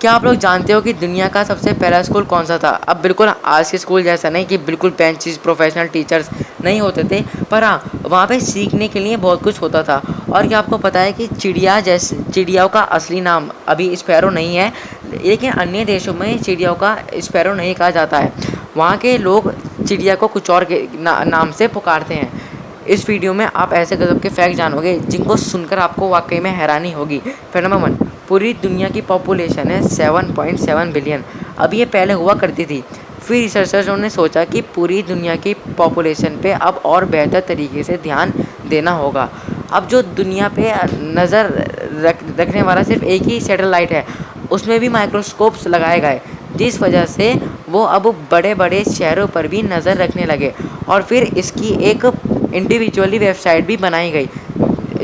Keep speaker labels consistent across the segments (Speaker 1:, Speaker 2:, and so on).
Speaker 1: क्या आप लोग जानते हो कि दुनिया का सबसे पहला स्कूल कौन सा था? अब बिल्कुल आज के स्कूल जैसा नहीं कि बिल्कुल बेंचेस, प्रोफेशनल टीचर्स नहीं होते थे, पर हाँ, वहाँ पे सीखने के लिए बहुत कुछ होता था। और क्या आपको पता है कि चिड़ियाओं का असली नाम अभी स्पैरो नहीं है, लेकिन अन्य देशों में चिड़ियाओं का स्पैरो नहीं कहा जाता है। वहाँ के लोग चिड़िया को कुछ और के नाम से पुकारते हैं। इस वीडियो में आप ऐसे गजब के फैक्ट जानोगे जिनको सुनकर आपको वाकई में हैरानी होगी। फैक्ट नंबर 1, पूरी दुनिया की पॉपुलेशन है 7.7 बिलियन। अब ये पहले हुआ करती थी, फिर रिसर्चर्सों ने सोचा कि पूरी दुनिया की पॉपुलेशन पे अब और बेहतर तरीके से ध्यान देना होगा। अब जो दुनिया पे नज़र रखने वाला सिर्फ एक ही सैटेलाइट है, उसमें भी माइक्रोस्कोप्स लगाए गए, जिस वजह से वो अब बड़े बड़े शहरों पर भी नज़र रखने लगे। और फिर इसकी एक इंडिविजुअली वेबसाइट भी बनाई गई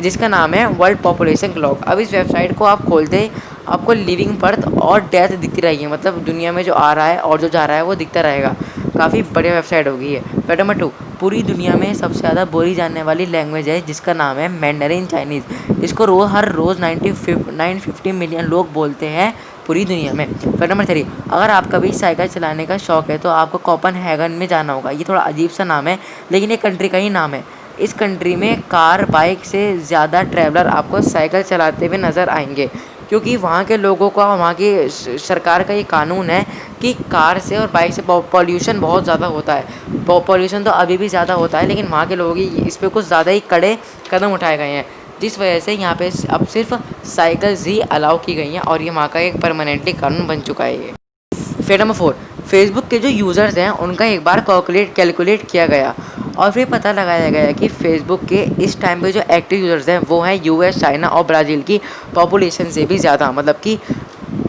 Speaker 1: जिसका नाम है वर्ल्ड पॉपुलेशन क्लॉक। अब इस वेबसाइट को आप खोलते ही आपको लिविंग बर्थ और डेथ दिखती रहेगी, मतलब दुनिया में जो आ रहा है और जो जा रहा है वो दिखता रहेगा। काफ़ी बढ़िया वेबसाइट होगी ये। फैक्ट नंबर 2, पूरी दुनिया में सबसे ज़्यादा बोली जाने वाली लैंग्वेज है जिसका नाम है मैंडरिन चाइनीज़। इसको हर रोज़ 950 मिलियन लोग बोलते हैं पूरी दुनिया में। फैक्ट नंबर 3, अगर आपका भी साइकिल चलाने का शौक है तो आपको कोपेनहेगन में जाना होगा। ये थोड़ा अजीब सा नाम है, लेकिन ये कंट्री का ही नाम है। इस कंट्री में कार बाइक से ज़्यादा ट्रैवलर आपको साइकिल चलाते हुए नज़र आएंगे, क्योंकि वहाँ के लोगों का, वहाँ की सरकार का ये कानून है कि कार से और बाइक से पॉल्यूशन बहुत ज़्यादा होता है। पॉल्यूशन तो अभी भी ज़्यादा होता है, लेकिन वहाँ के लोगों की इस पर कुछ ज़्यादा ही कड़े कदम उठाए गए हैं, जिस वजह से यहाँ पे अब सिर्फ साइकिल्स ही अलाउ की गई हैं और ये वहाँ का एक परमानेंटली कानून बन चुका है ये। फैक्ट नंबर 4, फेसबुक के जो यूज़र्स हैं उनका एक बार कैलकुलेट किया गया और फिर पता लगाया गया कि फेसबुक के इस टाइम पे जो एक्टिव यूज़र्स हैं वो हैं यूएस, चाइना और ब्राज़ील की पॉपुलेशन से भी ज़्यादा, मतलब कि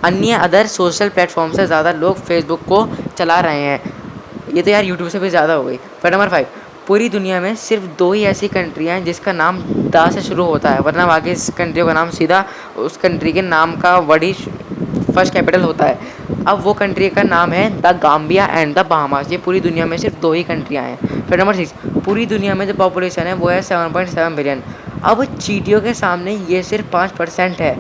Speaker 1: अन्य अदर सोशल प्लेटफॉर्म से ज़्यादा लोग फेसबुक को चला रहे हैं। ये तो यार यूट्यूब से भी ज़्यादा हो गई। फैक्ट नंबर 5, पूरी दुनिया में सिर्फ 2 ही ऐसी कंट्रियाँ हैं जिसका नाम द से शुरू होता है, वरना बाकी इस कंट्रियों का नाम सीधा उस कंट्री के नाम का वर्ड ही फर्स्ट कैपिटल होता है। अब वो कंट्री का नाम है the Gambia and the Bahamas. ये पूरी दुनिया में सिर्फ 2 ही कंट्रियाँ हैं। फिर नंबर 6, पूरी दुनिया में जो पॉपुलेशन है वो है 7.7 बिलियन। अब चींटियों के सामने ये सिर्फ 5% है,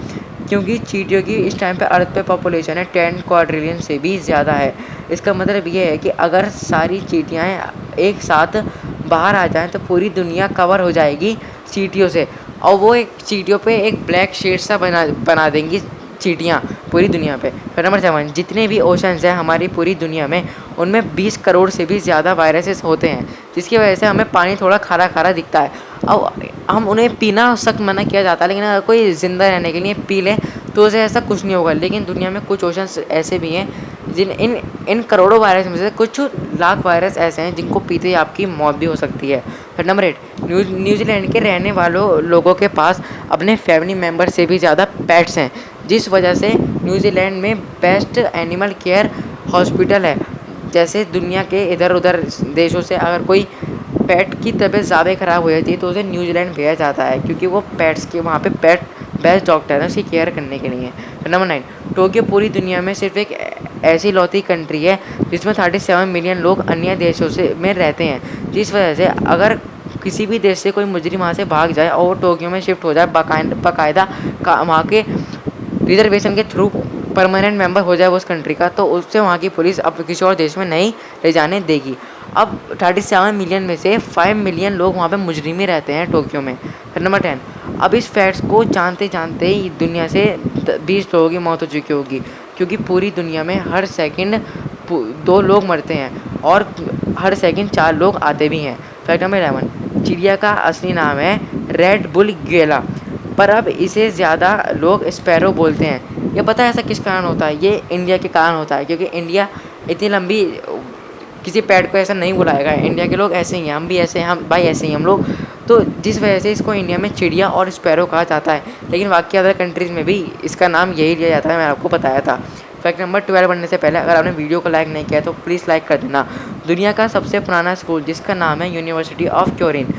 Speaker 1: क्योंकि चींटियों की इस टाइम पे अर्थ पे पॉपुलेशन है 10 क्वाड्रिलियन से भी ज़्यादा है। इसका मतलब ये है कि अगर सारी चींटियाँ एक साथ बाहर आ जाएँ तो पूरी दुनिया कवर हो जाएगी चींटियों से, और वो एक चींटियों पे एक ब्लैक शेड सा बना देंगी चींटियाँ पूरी दुनिया पे। फिर नंबर 7, जितने भी ओशंस हैं हमारी पूरी दुनिया में, उनमें 20 करोड़ से भी ज़्यादा वायरसेस होते हैं, जिसकी वजह से हमें पानी थोड़ा खारा खारा दिखता है। अब हम उन्हें पीना सख्त मना किया जाता है, लेकिन अगर कोई ज़िंदा रहने के लिए पी ले तो उसे ऐसा कुछ नहीं होगा। लेकिन दुनिया में कुछ ओशंस ऐसे भी हैं जिन इन करोड़ों वायरस में से कुछ लाख वायरस ऐसे हैं जिनको पीते ही आपकी मौत भी हो सकती है। फिर नंबर 8, न्यूजीलैंड के रहने वालों लोगों के पास अपने फैमिली मेम्बर से भी ज़्यादा पेट्स हैं, जिस वजह से न्यूजीलैंड में बेस्ट एनिमल केयर हॉस्पिटल है। जैसे दुनिया के इधर उधर देशों से अगर कोई पेट की तबीयत ज़्यादा ख़राब हो जाती है तो उसे न्यूजीलैंड भेजा जाता है, क्योंकि वो पेट्स के वहाँ पे बेस्ट डॉक्टर है उसकी केयर करने के लिए। नंबर 9, टोक्यो पूरी दुनिया में सिर्फ एक ऐसी लौती कंट्री है जिसमें 37 मिलियन लोग अन्य देशों से में रहते हैं, जिस वजह से अगर किसी भी देश से कोई मुजरिम वहाँ से भाग जाए और वो टोक्यो में शिफ्ट हो जाए, बाकायदा वहाँ के रिजर्वेशन के थ्रू परमानेंट मेंबर हो जाए उस कंट्री का, तो उससे वहाँ की पुलिस अब किसी और देश में नहीं ले जाने देगी। अब 37 मिलियन में से 5 मिलियन लोग वहाँ पे मुजरिमी रहते हैं टोक्यो में। फिर नंबर 10, अब इस फैक्ट्स को जानते जानते ही दुनिया से 20 लोगों की मौत हो चुकी होगी, क्योंकि पूरी दुनिया में हर सेकंड 2 लोग मरते हैं और हर सेकंड 4 लोग आते भी हैं। फैक्ट नंबर 11, चिड़िया का असली नाम है रेड बुल गेला, पर अब इसे ज़्यादा लोग स्पैरो बोलते हैं। ये पता है ऐसा किस कारण होता है? ये इंडिया के कारण होता है, क्योंकि इंडिया इतनी लंबी किसी पेड़ को ऐसा नहीं बुलाएगा। इंडिया के लोग ऐसे ही हैं, हम भी ऐसे हैं, हम भाई ऐसे ही हम लोग, तो जिस वजह से इसको इंडिया में चिड़िया और स्पैरो कहा जाता है। लेकिन बाकी अदर कंट्रीज़ में भी इसका नाम यही लिया जाता है, मैंने आपको बताया था। फैक्ट नंबर 12 बढ़ने से पहले अगर आपने वीडियो को लाइक नहीं किया तो प्लीज़ लाइक कर देना। दुनिया का सबसे पुराना स्कूल जिसका नाम है यूनिवर्सिटी ऑफ क्योरिन,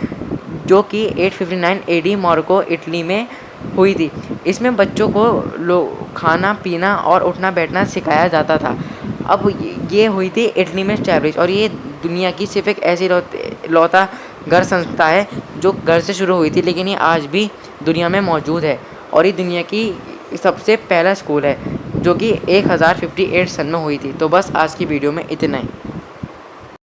Speaker 1: जो कि 859 AD मोरक्को इटली में हुई थी। इसमें बच्चों को खाना पीना और उठना बैठना सिखाया जाता था। अब ये हुई थी इटली में स्टैब्लिश, और ये दुनिया की सिर्फ एक ऐसी लौता घर संस्था है जो घर से शुरू हुई थी, लेकिन ये आज भी दुनिया में मौजूद है और ये दुनिया की सबसे पहला स्कूल है। जो कि 1058 सन में हुई थी। तो बस आज की वीडियो में इतना ही।